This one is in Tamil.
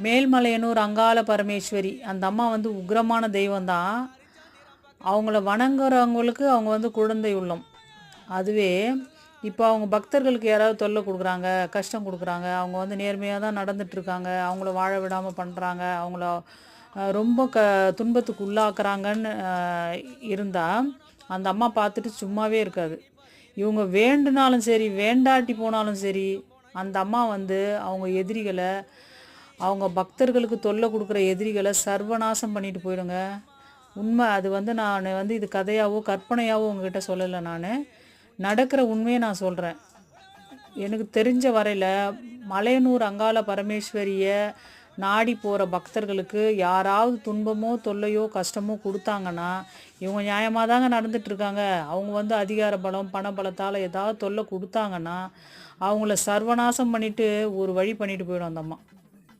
மேல்மலையனூர் அங்காள பரமேஸ்வரி அந்த அம்மா வந்து உக்ரமான தெய்வம் தான். அவங்கள வணங்குறவங்களுக்கு அவங்க வந்து குழந்தை உள்ளம். அதுவே இப்போ அவங்க பக்தர்களுக்கு யாராவது தொல்லை கொடுக்குறாங்க, கஷ்டம் கொடுக்குறாங்க, அவங்க வந்து நேர்மையாக தான் நடந்துட்டுருக்காங்க, அவங்கள வாழ விடாமல் பண்ணுறாங்க, அவங்கள ரொம்ப துன்பத்துக்கு உள்ளாக்குறாங்கன்னு இருந்தால் அந்த அம்மா பார்த்துட்டு சும்மாவே இருக்காது. இவங்க வேண்டுனாலும் சரி வேண்டாட்டி போனாலும் சரி அந்த அம்மா வந்து அவங்க எதிரிகளை, அவங்க பக்தர்களுக்கு தொல்லை கொடுக்குற எதிரிகளை சர்வநாசம் பண்ணிட்டு போயிடுங்க. உண்மை அது வந்து நான் வந்து இது கதையாவோ கற்பனையாவோ உங்ககிட்ட சொல்லலை. நான் நடக்கிற உண்மையை நான் சொல்கிறேன். எனக்கு தெரிஞ்ச வரையில் மலையனூர் அங்காள பரமேஸ்வரியை நாடி போகிற பக்தர்களுக்கு யாராவது துன்பமோ தொல்லையோ கஷ்டமோ கொடுத்தாங்கன்னா இவங்க நியாயமாக தாங்க நடந்துட்டுருக்காங்க. அவங்க வந்து அதிகார பலம் பண பலத்தால் ஏதாவது தொல்லை கொடுத்தாங்கன்னா அவங்கள சர்வநாசம் பண்ணிவிட்டு ஒரு வழி பண்ணிட்டு போயிடும் அந்த அம்மா.